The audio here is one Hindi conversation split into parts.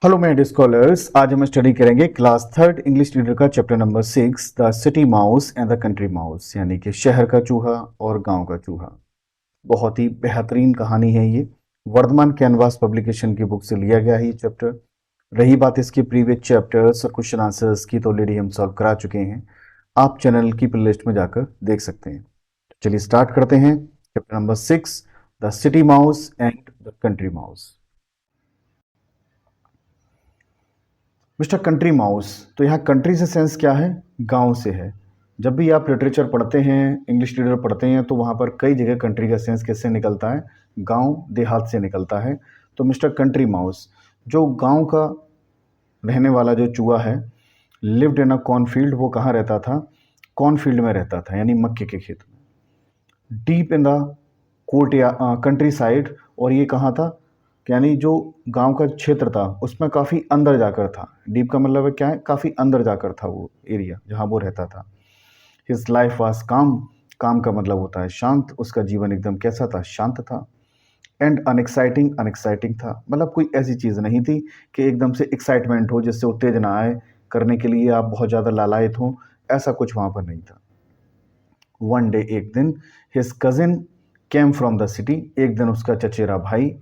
हेलो माय डियर स्कॉलर्स, आज हम स्टडी करेंगे क्लास थर्ड इंग्लिश रीडर का chapter number 6 the city mouse and the country mouse, यानी कि शहर का चूहा और गांव का चूहा। बहुत ही बेहतरीन कहानी है ये। वर्धमान कैनवास पब्लिकेशन की बुक से लिया गया है ये चैप्टर। रही बात इसके प्रीवियस चैप्टर्स और क्वेश्चन आंसर्स की, तो ऑलरेडी हम सॉल्व करा चुके हैं। आप चैनल की प्लेलिस्ट में जाकर देख सकते हैं। चलिए स्टार्ट करते हैं chapter number 6 the city mouse and the country mouse. Mister country mouse, तो यहाँ कंट्री से सेंस क्या है? गांव से है। जब भी आप लिटरेचर पढ़ते हैं, इंग्लिश रीडर पढ़ते हैं, तो वहाँ पर कई जगह कंट्री का सेंस किससे निकलता है? गांव देहात से निकलता है। तो मिस्टर कंट्री माउस, जो गांव का रहने वाला जो चूहा है, लिव्ड इन अ कॉर्नफील्ड, वो कहाँ रहता था? कॉर्नफील्ड में रहता था, यानी मक्के के खेत में। डीप इन द कोर्ट या कंट्री साइड, और ये कहाँ था? यानी जो गांव का क्षेत्र था उसमें काफ़ी अंदर जाकर था। डीप का मतलब है क्या है? काफ़ी अंदर जाकर था वो एरिया जहाँ वो रहता था। हिज लाइफ वाज काम। काम का मतलब होता है शांत। उसका जीवन एकदम कैसा था? शांत था। एंड अनएक्साइटिंग, अनएक्साइटिंग था, मतलब कोई ऐसी चीज़ नहीं थी कि एकदम से एक्साइटमेंट हो, जिससे उत्तेजना आए, करने के लिए आप बहुत ज़्यादा लालायित हो। ऐसा कुछ वहाँ पर नहीं था। वन डे, एक दिन, his cousin came from the city, एक दिन उसका चचेरा भाई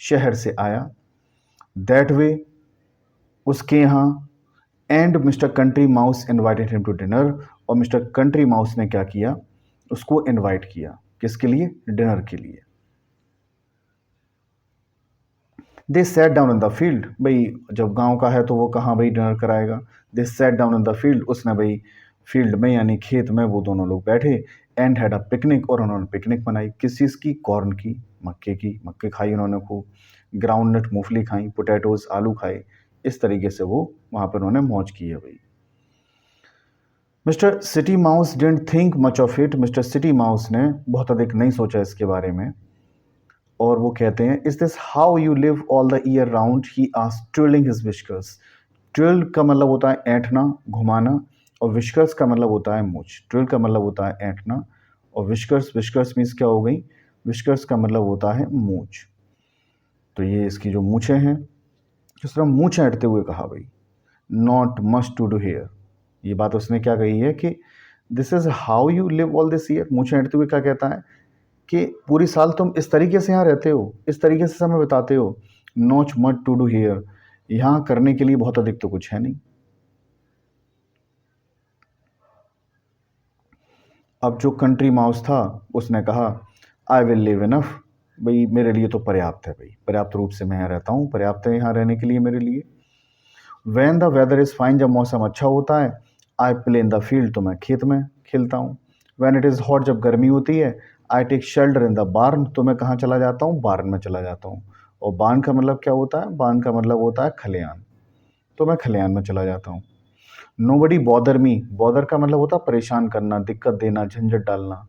शहर से आया। दैट वे, उसके यहाँ। And mister country mouse invited him to dinner, और मिस्टर कंट्री माउस ने क्या किया? उसको इनवाइट किया। किसके लिए? डिनर के लिए। They sat down in the field, भाई जब गांव का है तो वो कहाँ भाई डिनर कराएगा? They sat down in the field, उसने भाई फील्ड में यानी खेत में वो दोनों लोग बैठे। एंड हैड अ पिकनिक, और उन्होंने पिकनिक मनाई। किस चीज़ की? कॉर्न की, मक्के की। मक्के खाई उन्होंने खूब। ग्राउंडनट मूंगफली खाई, पोटैटोज आलू खाए। इस तरीके से वो वहाँ पर उन्होंने मौज की है भाई। Mister city mouse didn't think much of it, mister city mouse ने बहुत अधिक नहीं सोचा इसके बारे में। और वो कहते हैं, is this how you live all the year round, he asked, twirling his whiskers. Twirl का मतलब होता है ऐंठना, घुमाना, और विस्कर्स का मतलब होता है मूछ। ट्विल का मतलब होता है ऐंठना, और विस्कर्स, विस्कर्स मीन्स क्या हो गई? विस्कर्स का मतलब होता है मूछ। तो ये इसकी जो मूछें हैं, जिस तरह मूछ ऐंठते हुए कहा भाई, not much to do here. ये बात उसने क्या कही है कि this is how you live all this year. मूछ ऐंठते हुए क्या कहता है कि पूरी साल तुम इस तरीके से यहाँ रहते हो, इस तरीके से समय बिताते हो। Not much to do here, यहाँ करने के लिए बहुत अधिक तो कुछ है नहीं। अब जो कंट्री माउस था उसने कहा, आई विल लिव इनफ, भाई मेरे लिए तो पर्याप्त है, भाई पर्याप्त रूप से मैं यहाँ रहता हूँ, पर्याप्त है यहाँ रहने के लिए मेरे लिए। When the weather is fine, जब मौसम अच्छा होता है, I play in the field, तो मैं खेत में खेलता हूँ। वैन इट इज़ हॉट, जब गर्मी होती है, I take shelter in the barn, तो मैं कहाँ चला जाता हूँ? बार्न में चला जाता हूँ। और बार्न का मतलब क्या होता है? बार्न का मतलब होता है खलियान, तो मैं खलियान में चला जाता हूँ। नो बडी बॉदर मी, बॉदर का मतलब होता है परेशान करना, दिक्कत देना, झंझट डालना।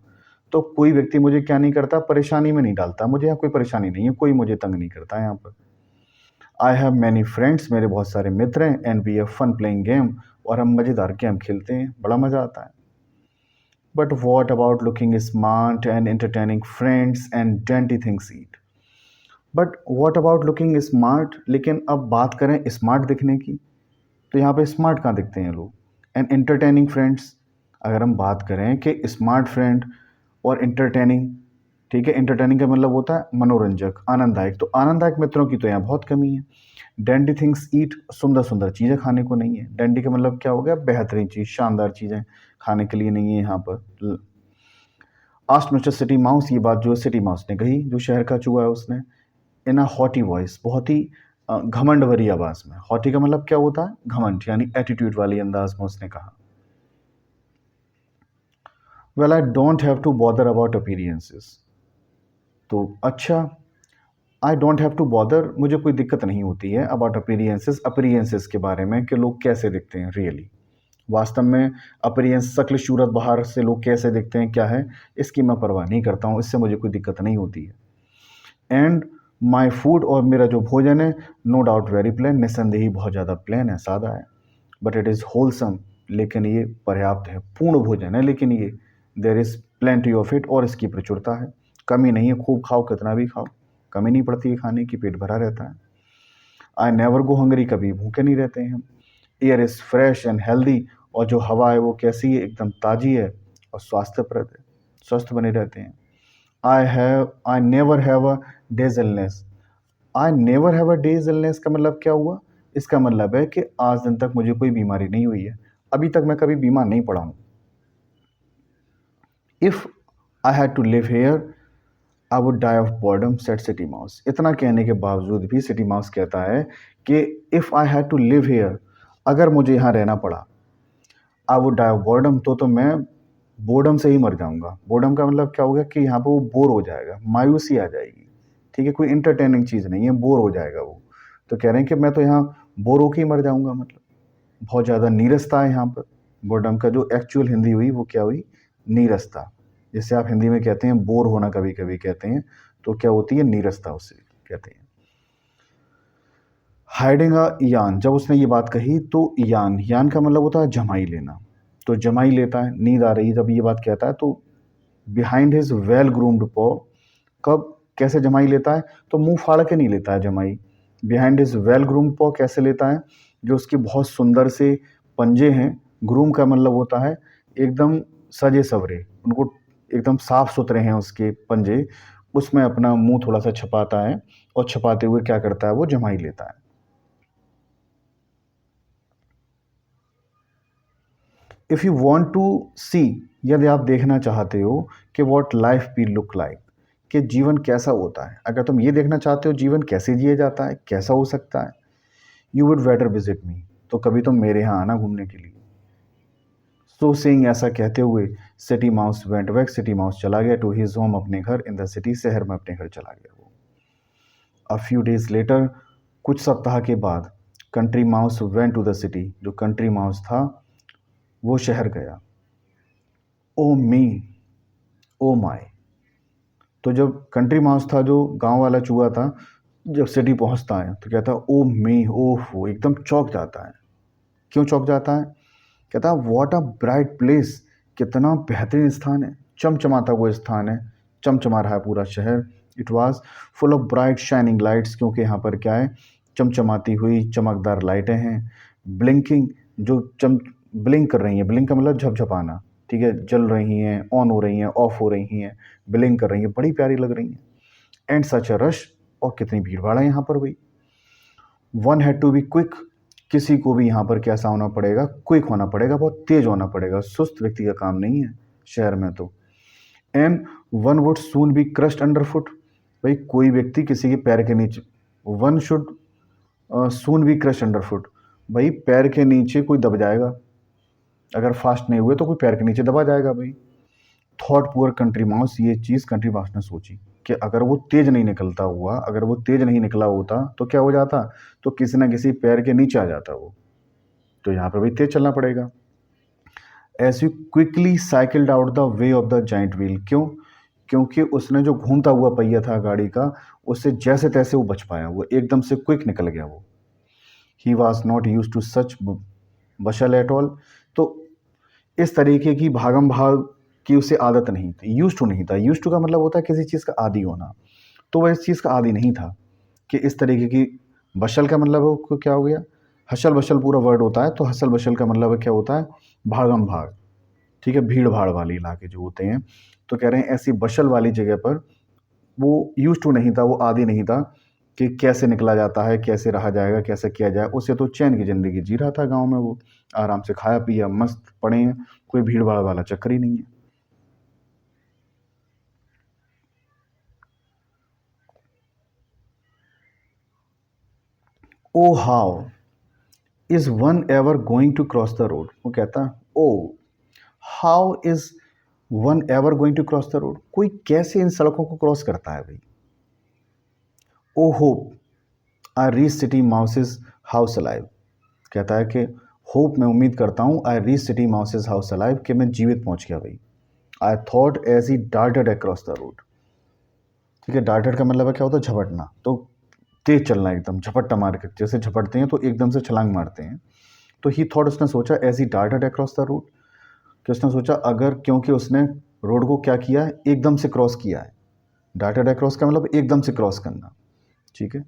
तो कोई व्यक्ति मुझे क्या नहीं करता? परेशानी में नहीं डालता। मुझे यहाँ कोई परेशानी नहीं है, कोई मुझे तंग नहीं करता यहाँ पर। आई हैव मैनी फ्रेंड्स, मेरे बहुत सारे मित्र हैं। And we have fun playing game, और हम मज़ेदार गेम खेलते हैं, बड़ा मज़ा आता है। But what about looking smart and entertaining friends and dainty things eat. But what about looking smart, लेकिन अब बात करें स्मार्ट दिखने की, तो यहाँ पे स्मार्ट कहाँ दिखते हैं लोग? एंड एंटरटेनिंग फ्रेंड्स, अगर हम बात करें कि स्मार्ट फ्रेंड और एंटरटेनिंग, ठीक है, एंटरटेनिंग का मतलब होता है मनोरंजक, आनंददायक, तो आनंददायक मित्रों की तो यहाँ बहुत कमी है। डैंडी थिंग्स ईट, सुंदर सुंदर चीज़ें खाने को नहीं है। डैंडी का मतलब क्या हो गया? बेहतरीन चीज़, शानदार चीज़ें खाने के लिए नहीं है यहाँ पर। आस्ट मिस्टर सिटी माउस, ये बात जो सिटी माउस ने कही, जो शहर का चूहा है उसने, इन अ हॉटी वॉइस, बहुत ही घमंड भरी आवाज़ में। हॉटी का मतलब क्या होता है? घमंड, यानी एटीट्यूड वाली अंदाज में उसने कहा। Well I don't have to bother about appearances, तो अच्छा, I don't have to bother, मुझे कोई दिक्कत नहीं होती है अबाउट अपीरियंसेस, अपीरियंसेस के बारे में कि लोग कैसे दिखते हैं रियली, वास्तव में। अपीरियंस, शक्ल सूरत, बाहर से लोग कैसे दिखते हैं क्या है, इसकी मैं परवाह नहीं करता हूँ, इससे मुझे कोई दिक्कत नहीं होती है। एंड माई फूड, और मेरा जो भोजन है, नो डाउट वेरी प्लेन, निस्संदेही बहुत ज़्यादा प्लेन है, सादा है। बट इट इज़ होलसम, लेकिन ये पर्याप्त है, पूर्ण भोजन है, लेकिन ये there is plenty of it, और इसकी प्रचुरता है, कमी नहीं है। खूब खाओ, कितना भी खाओ, कमी नहीं पड़ती है खाने की, पेट भरा रहता है। आई नेवर गो हंगरी, कभी भूखे नहीं रहते हैं हम। Air is fresh and healthy, और जो हवा है वो कैसी है, एकदम ताज़ी है और स्वास्थ्यप्रद है, स्वस्थ बने रहते हैं। I never have a days illness. I never have a days illness का मतलब क्या हुआ? इसका मतलब है कि आज दिन तक मुझे कोई बीमारी नहीं हुई है, अभी तक मैं कभी बीमार नहीं पड़ा हूँ। If I had to live here I would die of boredom, said city mouse. इतना कहने के बावजूद भी सिटी माउस कहता है कि if I had to live here, अगर मुझे यहाँ रहना पड़ा, I would die of boredom, तो मैं बोर्डम से ही मर जाऊंगा। बोर्डम का मतलब क्या हो गया कि यहाँ पे वो बोर हो जाएगा, मायूसी आ जाएगी। ठीक है, कोई इंटरटेनिंग चीज़ नहीं है, बोर हो जाएगा वो। तो कह रहे हैं कि मैं तो यहाँ बोर होके ही मर जाऊंगा, मतलब बहुत ज़्यादा नीरसता है यहाँ पर। बोर्डम का जो एक्चुअल हिंदी हुई वो क्या हुई? नीरसता। जैसे आप हिंदी में कहते हैं बोर होना, कभी कभी कहते हैं, तो क्या होती है? नीरसता, उसे कहते हैं। हाइडिंग अ यान, जब उसने ये बात कही तो यान, यान का मतलब होता है जमाई लेना, तो जमाई लेता है, नींद आ रही है जब ये बात कहता है, तो बिहाइंड हिज वेल ग्रूम्ड पॉ, कब कैसे जमाई लेता है? तो मुंह फाड़ के नहीं लेता है जमाई। बिहाइंड हिज वेल ग्रूम्ड पॉ कैसे लेता है? जो उसके बहुत सुंदर से पंजे हैं, ग्रूम का मतलब होता है एकदम सजे सवरे, उनको एकदम साफ सुथरे हैं उसके पंजे, उसमें अपना मुंह थोड़ा सा छपाता है, और छपाते हुए क्या करता है? वो जमाई लेता है। इफ़ यू वॉन्ट टू सी, यदि आप देखना चाहते हो कि what life B look like, कि जीवन कैसा होता है, अगर तुम ये देखना चाहते हो जीवन कैसे जिया जाता है, कैसा हो सकता है, you would better visit me, तो कभी तुम मेरे यहाँ आना घूमने के लिए। सो सेइंग, ऐसा कहते हुए, city mouse went back, city mouse चला गया टू हिज होम, अपने घर, इन द सिटी, शहर में अपने घर चला गया वो। अ फ्यू डेज लेटर, कुछ सप्ताह के बाद, country mouse went to the city, जो कंट्री माउस था वो शहर गया। ओ मी, ओ माई, तो जब कंट्री माउस था, जो गांव वाला चूहा था, जब सिटी पहुंचता है तो कहता है ओ मी, ओह, एकदम चौंक जाता है। क्यों चौंक जाता है? कहता है व्हाट अ ब्राइट प्लेस, कितना बेहतरीन स्थान है, चमचमाता वो स्थान है, चमचमा रहा है पूरा शहर। It was full of bright shining lights, क्योंकि यहाँ पर क्या है? चमचमाती हुई चमकदार लाइटें हैं। ब्लिंकिंग, जो चम ब्लिंक कर रही हैं, ब्लिंक का मतलब झपझपाना, ठीक है, जल रही हैं, ऑन हो रही हैं, ऑफ हो रही हैं, ब्लिंक कर रही हैं, बड़ी प्यारी लग रही हैं। एंड सच अ रश, और कितनी भीड़ भाड़ है यहाँ पर भाई। One had to be quick, किसी को भी यहाँ पर कैसा होना पड़ेगा? क्विक होना पड़ेगा, बहुत तेज होना पड़ेगा, सुस्त व्यक्ति का काम नहीं है शहर में तो। And one would soon be crushed under foot, भाई कोई व्यक्ति किसी के पैर के नीचे, one should soon be crushed under foot, भाई पैर के नीचे कोई दब जाएगा, अगर फास्ट नहीं हुए तो कोई पैर के नीचे दबा जाएगा भाई। थॉट पुअर कंट्री माउस, ये चीज़ कंट्री माउस ने सोची कि अगर वो तेज नहीं निकलता हुआ, अगर वो तेज नहीं निकला होता तो क्या हो जाता? तो किसी ना किसी पैर के नीचे आ जाता वो, तो यहाँ पर भी तेज चलना पड़ेगा। As you quickly cycled out the way of the giant wheel, क्यों? क्योंकि उसने जो घूमता हुआ पहिया था गाड़ी का, उससे जैसे तैसे वो बच पाया, वो एकदम से क्विक निकल गया वो। He was not used to such bustle at all, तो इस तरीके की भागम भाग की उसे आदत नहीं थी, यूज टू नहीं था। यूज टू का मतलब होता है किसी चीज़ का आदी होना, तो वह इस चीज़ का आदी नहीं था कि इस तरीके की। बशल का मतलब है क्या हो गया? हशल बशल पूरा वर्ड होता है, तो हसल बशल का मतलब क्या होता है? भागम भाग, ठीक है, भीड़ भाड़ वाले इलाके जो होते हैं। तो कह रहे हैं ऐसी बशल वाली जगह पर वो यूज टू नहीं था, वो आदी नहीं था कि कैसे निकला जाता है, कैसे रहा जाएगा, कैसे किया जाए। उसे तो चैन की ज़िंदगी जी रहा था गाँव में, वो आराम से खाया पिया मस्त पड़े हैं, कोई भीड़ भाड़ वाला चक्कर ही नहीं है। Oh how is one ever going to cross the road, वो कहता है oh how is one ever going to cross the road, कोई कैसे इन सड़कों को क्रॉस करता है भाई। Oh hope I reach city mouse's house alive, कहता है कि होप, मैं उम्मीद करता हूँ, I reach city mouse's house alive, कि मैं जीवित पहुँच गया भाई। I thought as he darted across the road, ठीक है, डार्टेड का मतलब है क्या होता है? झपटना, तो तेज चलना, एकदम झपट्टा मार के, जैसे झपटते हैं तो एकदम से छलांग मारते हैं। तो ही थॉट, उसने सोचा, as he darted across the road, कि उसने सोचा अगर, क्योंकि उसने रोड को क्या किया है? एकदम से क्रॉस किया है। डार्टेड अक्रॉस का मतलब एकदम से क्रॉस करना, ठीक है।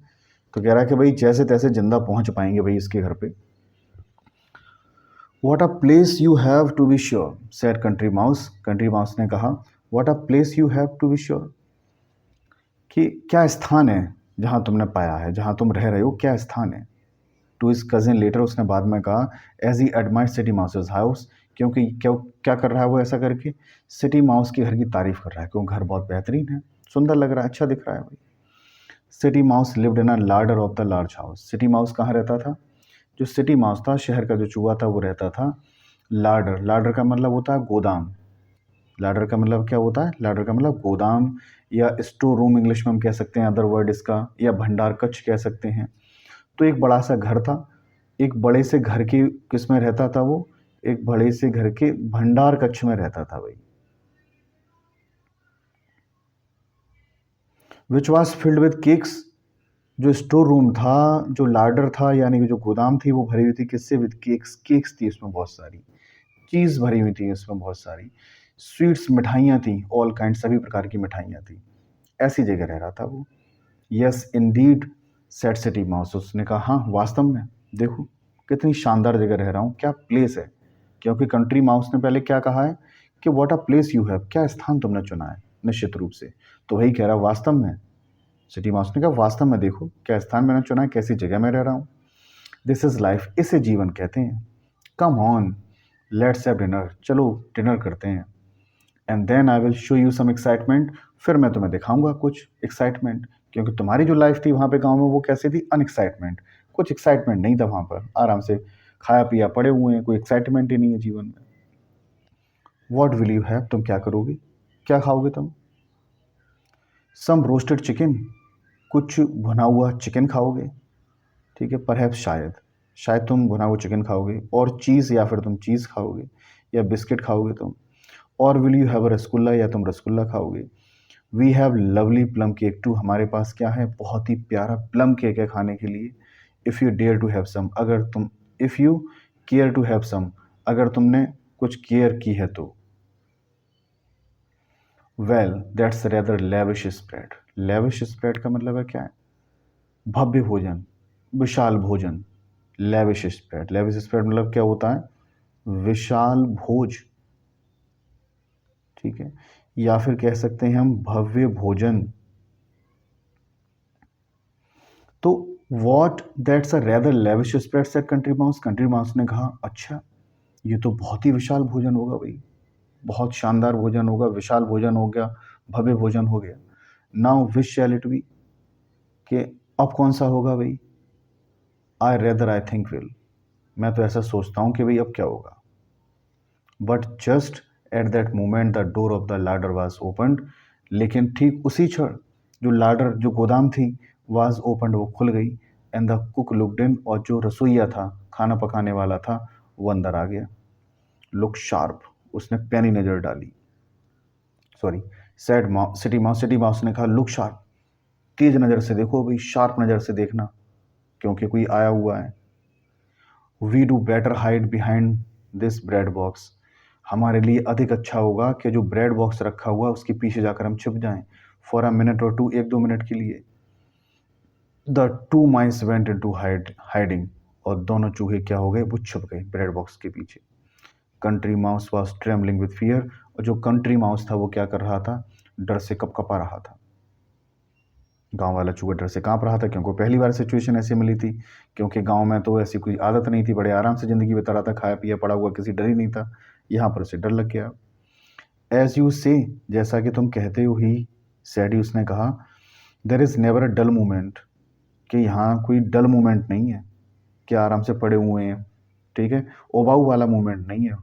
तो कह रहा है कि भाई जैसे तैसे जिंदा पहुंच पाएंगे भाई इसके घर पे। What a place you have to be sure, said country mouse. Country mouse ने कहा, what a place you have to be sure, कि क्या स्थान है जहां तुमने पाया है, जहां तुम रह रहे हो, क्या स्थान है। टू हिज कजिन लेटर, उसने बाद में कहा, as he admire city mouse house, क्योंकि क्या क्या कर रहा है वो ऐसा करके, सिटी माउस के घर की तारीफ कर रहा है, क्योंकि घर बहुत बेहतरीन है, सुंदर लग रहा है, अच्छा दिख रहा है भाई। City mouse lived in a larder of the large house. City mouse कहाँ रहता था? जो सिटी माउस था, शहर का जो चूहा था, वो रहता था लार्डर। लार्डर का मतलब होता है गोदाम। लार्डर का मतलब क्या होता है? लार्डर का मतलब गोदाम या स्टोर रूम इंग्लिश में हम कह सकते हैं, अदर वर्ड इसका, या भंडार कक्ष कह सकते हैं। तो एक बड़ा सा घर था, एक बड़े से घर के किस में रहता था वो? एक बड़े से घर के भंडार कक्ष में रहता था भाई। Which was filled with cakes, जो स्टोर रूम था, जो लार्डर था, यानी कि जो गोदाम थी, वो भरी हुई थी किससे? With cakes. केक्स थी उसमें बहुत सारी, चीज़ भरी हुई थी उसमें बहुत सारी, स्वीट्स, मिठाइयाँ थी, ऑल काइंड, सभी प्रकार की मिठाइयाँ थी। ऐसी जगह रह रहा था वो। Yes Indeed, said city mouse, उसने कहा हाँ वास्तव में, देखो कितनी शानदार जगह रह रहा हूँ, क्या प्लेस है। क्योंकि कंट्री माउस ने पहले क्या कहा है कि what a place you have, क्या स्थान तुमने चुना है, निश्चित रूप से। तो वही कह रहा वास्तव में, सिटी माउस ने कहा वास्तव में देखो क्या स्थान मैंने चुना है, कैसी जगह में रह रहा हूँ। दिस इज लाइफ, इसे जीवन कहते हैं। Come on let's have dinner, चलो डिनर करते हैं। And then I will show you some excitement, फिर मैं तुम्हें दिखाऊंगा कुछ एक्साइटमेंट। क्योंकि तुम्हारी जो लाइफ थी वहाँ पे गांव में, वो कैसी थी? अनएक्साइटमेंट, कुछ एक्साइटमेंट नहीं था वहाँ पर, आराम से खाया पिया पड़े हुए हैं, कोई एक्साइटमेंट ही नहीं है जीवन में। वॉट विल यू हैव, तुम क्या करोगे, क्या खाओगे तुम? सम रोस्टेड चिकन, कुछ भुना हुआ चिकन खाओगे, ठीक है, परहैप्स, शायद, शायद तुम भुना हुआ चिकन खाओगे, और चीज़, या फिर तुम चीज़ खाओगे, या बिस्किट खाओगे तुम। और will you have a rasgulla, या तुम रसगुल्ला खाओगे। We have lovely plum cake too, हमारे पास क्या है? बहुत ही प्यारा प्लम केक है खाने के लिए। If you dare to have some, अगर तुम, if you care to have some, अगर तुमने कुछ केयर की है तो। Well that's rather lavish spread, lavish spread का मतलब है क्या है? भव्य भोजन, विशाल भोजन। लेविश स्प्रेड, लेविश स्प्रेड मतलब क्या होता है? विशाल भोज, ठीक है, या फिर कह सकते हैं हम भव्य भोजन। तो what that's a rather lavish spread, said country mouse. Country mouse ने कहा अच्छा, ये तो बहुत ही विशाल भोजन होगा भाई, बहुत शानदार भोजन होगा, विशाल भोजन हो गया, भव्य भोजन हो गया। Now which shall it be, कि अब कौन सा होगा भाई? I rather I think will, मैं तो ऐसा सोचता हूँ कि भाई अब क्या होगा। But just at that moment the door of the larder was opened, लेकिन ठीक उसी क्षण जो लार्डर, जो गोदाम थी, वाज ओपनड, वो खुल गई। And the cook looked in, और जो रसोईया था, खाना पकाने वाला था, वो अंदर आ गया। लुक शार्प, उसने पैनी नज़र डाली, sorry, sad mouse, city mouse, city mouse ने कहा लुक शार्प, तेज नज़र से देखो भाई, शार्प नज़र से देखना, क्योंकि कोई आया हुआ है। We do better hide behind this bread box, हमारे लिए अधिक अच्छा होगा कि जो ब्रेड बॉक्स रखा हुआ उसके पीछे जाकर हम छिप जाएं, for a minute or two, एक दो मिनट के लिए। The two mice went into hiding, और दोनों चूहे क्या हो गए? वो छुप गए ब्रेड बॉक्स के पीछे। Country mouse was trembling with fear, और जो कंट्री माउस था वो क्या कर रहा था? डर से कपकपा रहा था। गांव वाला चूहा डर से कांप रहा था, क्योंकि पहली बार सिचुएशन ऐसी मिली थी, क्योंकि गांव में तो ऐसी कोई आदत नहीं थी, बड़े आराम से ज़िंदगी बिता रहा था, खाया पिया पड़ा हुआ, किसी डर ही नहीं था। यहाँ पर उसे डर लग गया। एज यू से, जैसा कि तुम कहते हो ही, सैडी, उसने कहा, there is never a dull moment, कि यहाँ कोई डल मोमेंट नहीं है, कि आराम से पड़े हुए हैं, ठीक है, ओबाऊ वाला मोमेंट नहीं है।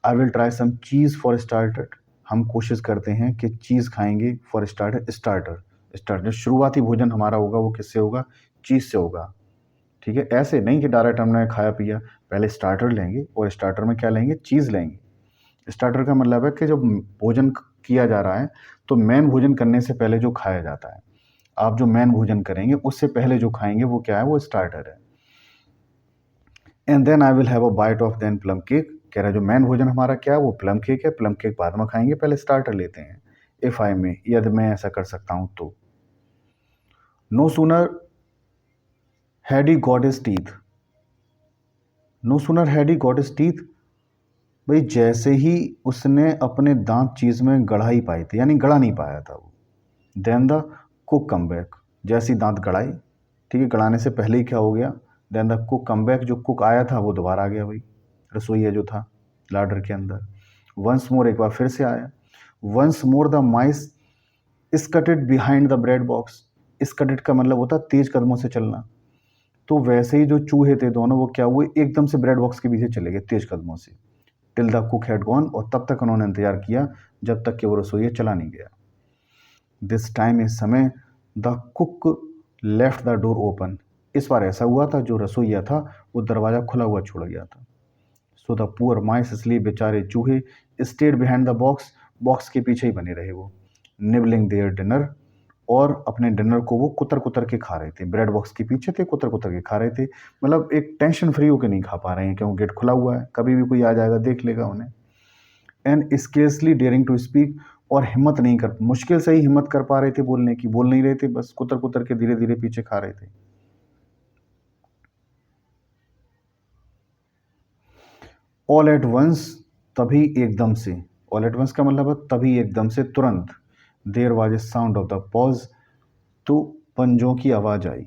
I will try some cheese for starter, हम कोशिश करते हैं कि चीज़ खाएंगे, फॉर स्टार्टर, स्टार्टर, स्टार्टर शुरुआती भोजन हमारा होगा, वो किससे होगा? चीज़ से होगा, ठीक है। ऐसे नहीं कि डायरेक्ट हमने खाया पिया, पहले स्टार्टर लेंगे, और स्टार्टर में क्या लेंगे? चीज़ लेंगे। स्टार्टर का मतलब है कि जब भोजन किया जा रहा है, तो मेन भोजन करने से पहले जो खाया जाता है, आप जो मेन भोजन करेंगे उससे पहले जो खाएंगे वो क्या है? वो स्टार्टर है। And then I will have a bite of then plum cake, कह रहा है जो मेन भोजन हमारा क्या है? वो प्लम केक है, प्लम केक बाद में खाएंगे, पहले स्टार्टर लेते हैं। इफ़ आई में, यदि मैं ऐसा कर सकता हूँ तो। No sooner had he got his teeth, no sooner had he got his teeth, भाई जैसे ही उसने अपने दांत चीज़ में गड़ा ही पाए थे, यानी गड़ा नहीं पाया था वो, then the cook come back, जैसे ही दांत गड़ाए, ठीक है, गड़ाने से पहले ही क्या हो गया, then the cook come back, जो कुक आया था वो दोबारा आ गया, भाई रसोईया जो था लार्डर के अंदर। वंस मोर, एक बार फिर से आया। Once more the mice scuttled behind the bread box, scuttled का मतलब होता है तेज कदमों से चलना, तो वैसे ही जो चूहे थे दोनों वो क्या हुए, एकदम से ब्रेड बॉक्स के पीछे चले गए तेज कदमों से, till the cook had gone, और तब तक उन्होंने इंतजार किया जब तक कि वो रसोईया चला नहीं गया। दिस टाइम, इस समय, the cook left the door open, इस बार ऐसा हुआ था जो रसोईया था वो दरवाज़ा खुला हुआ छोड़ गया था। सो द पुअर माइस, इसलिए बेचारे चूहे, stayed behind the box, box के पीछे ही बने रहे वो, निबलिंग देयर डिनर, और अपने डिनर को वो कुतर कुतर के खा रहे थे, ब्रेड बॉक्स के पीछे थे, कुतर कुतर के खा रहे थे, मतलब एक टेंशन फ्री होकर नहीं खा पा रहे हैं क्योंकि गेट खुला हुआ है, कभी भी कोई आ जाएगा देख लेगा उन्हें। And scarcely daring to speak, और हिम्मत नहीं कर, मुश्किल से ही हिम्मत कर पा रहे थे बोलने की, बोल नहीं रहे थे, बस कुतर कुतर के धीरे धीरे पीछे खा रहे थे। ऑल एट वंस, तभी एकदम से, ऑल एट वंस का मतलब है तभी एकदम से, तुरंत, there was a sound of the paws, तो पंजों की आवाज़ आई,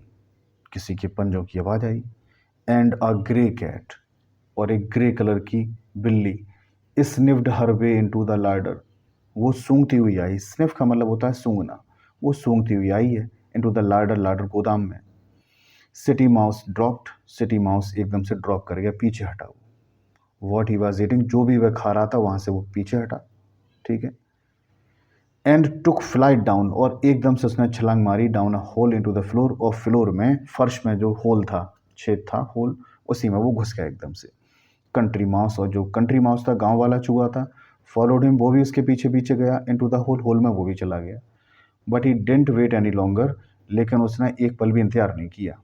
किसी के पंजों की आवाज़ आई, एंड अ ग्रे कैट, और एक ग्रे कलर की बिल्ली, sniffed her way into the लार्डर, वो सूंघती हुई आई, स्निफ का मतलब होता है सूंघना, वो सूंघती हुई आई है इनटू द लार्डर, लार्डर गोदाम में। City mouse dropped, city mouse एकदम से ड्रॉप कर गया, पीछे हटा वो, वॉट ही वॉज ईटिंग, जो भी वह खा रहा था वहाँ से वो पीछे हटा, ठीक है। एंड टुक फ्लाइट डाउन, और एकदम से उसने छलांग मारी, down a hole into the floor, और फ्लोर में, फर्श में जो होल था, छेद था, होल, उसी में वो घुस गया एकदम से। कंट्री माउस, और जो कंट्री माउस था गांव वाला चूहा था, फॉलोड हिम, वो भी उसके पीछे पीछे गया इनटू द होल, होल में वो भी चला गया। But he didn't wait any longer, लेकिन उसने एक पल भी इंतजार नहीं किया।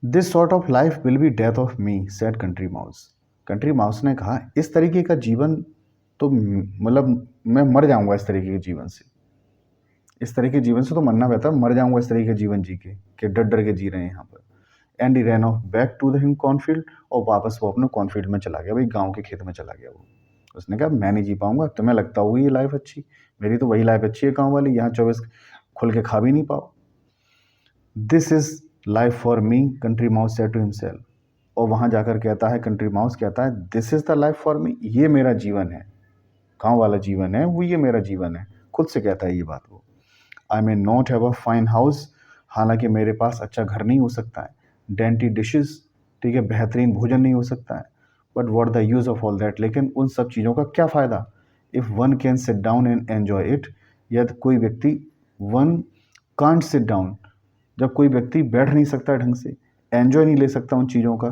This sort of life will be death of me, said country mouse, country mouse ने कहा इस तरीके का जीवन तो मतलब मैं मर जाऊंगा इस तरीके के जीवन से, इस तरह के जीवन से तो मरना बेहतर, मर जाऊंगा इस तरीके के जीवन जी के, कि डर डर के जी रहे हैं यहाँ पर। And he ran off back to the him cornfield, और वापस वो अपने कॉर्नफील्ड में चला गया, भाई गांव के खेत में चला गया वो। उसने कहा मैं नहीं जी पाऊंगा, तुम्हें लगता होगी ये लाइफ अच्छी, मेरी तो वही लाइफ अच्छी है गाँव वाली, यहाँ 24 खुल के खा भी नहीं पाओ। This is life for me, country mouse said to himself, और वहाँ जाकर कहता है, कंट्री माउस कहता है, this is the life for me, ये मेरा जीवन है, गाँव वाला जीवन है वो, ये मेरा जीवन है, खुद से कहता है ये बात वो। I may not have a fine house, हालांकि मेरे पास अच्छा घर नहीं हो सकता है, डेंटी डिशेस, ठीक है, बेहतरीन भोजन नहीं हो सकता है, but what the use of all that, लेकिन उन सब चीज़ों का क्या फ़ायदा, if one can sit down and enjoy it, यदि कोई व्यक्ति, वन कांट सिट डाउन, जब कोई व्यक्ति बैठ नहीं सकता ढंग से, एन्जॉय नहीं ले सकता उन चीज़ों का,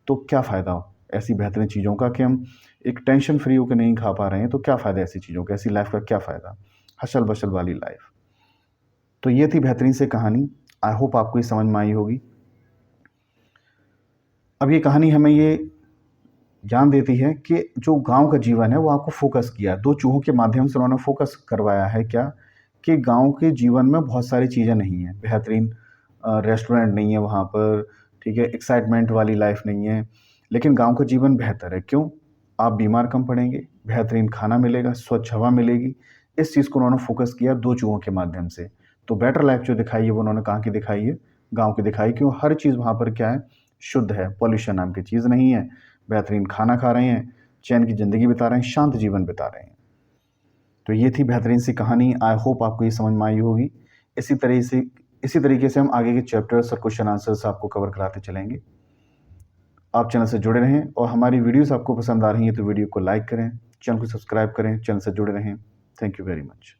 तो क्या फ़ायदा ऐसी बेहतरीन चीज़ों का, कि हम एक टेंशन फ्री होकर नहीं खा पा रहे हैं, तो क्या फ़ायदा ऐसी चीज़ों का, ऐसी लाइफ का क्या फ़ायदा, हशल बशल वाली लाइफ। तो ये थी बेहतरीन से कहानी, आई होप आपको ये समझ में आई होगी। अब ये कहानी हमें ये ज्ञान देती है कि जो गांव का जीवन है वो आपको फोकस किया, दो चूहों के माध्यम से उन्होंने फोकस करवाया है क्या, कि गांव के जीवन में बहुत सारी चीज़ें नहीं हैं, बेहतरीन रेस्टोरेंट नहीं है वहाँ पर, ठीक है, एक्साइटमेंट वाली लाइफ नहीं है, लेकिन गांव का जीवन बेहतर है। क्यों? आप बीमार कम पड़ेंगे, बेहतरीन खाना मिलेगा, स्वच्छ हवा मिलेगी, इस चीज़ को उन्होंने फोकस किया दो चूहों के माध्यम से। तो बेटर लाइफ जो दिखाई है वो उन्होंने कहाँ की दिखाई है, गाँव की दिखाई, क्यों? हर चीज़ वहाँ पर क्या है, शुद्ध है, पॉल्यूशन नाम की चीज़ नहीं है, बेहतरीन खाना खा रहे हैं, चैन की ज़िंदगी बिता रहे हैं, शांत जीवन बिता रहे हैं। तो ये थी बेहतरीन सी कहानी, आई होप आपको ये समझ में आई होगी। इसी तरीके से हम आगे के चैप्टर्स और क्वेश्चन आंसर्स आपको कवर कराते चलेंगे। आप चैनल से जुड़े रहें, और हमारी वीडियोस आपको पसंद आ रही हैं तो वीडियो को लाइक करें, चैनल को सब्सक्राइब करें, चैनल से जुड़े रहें। Thank you very much.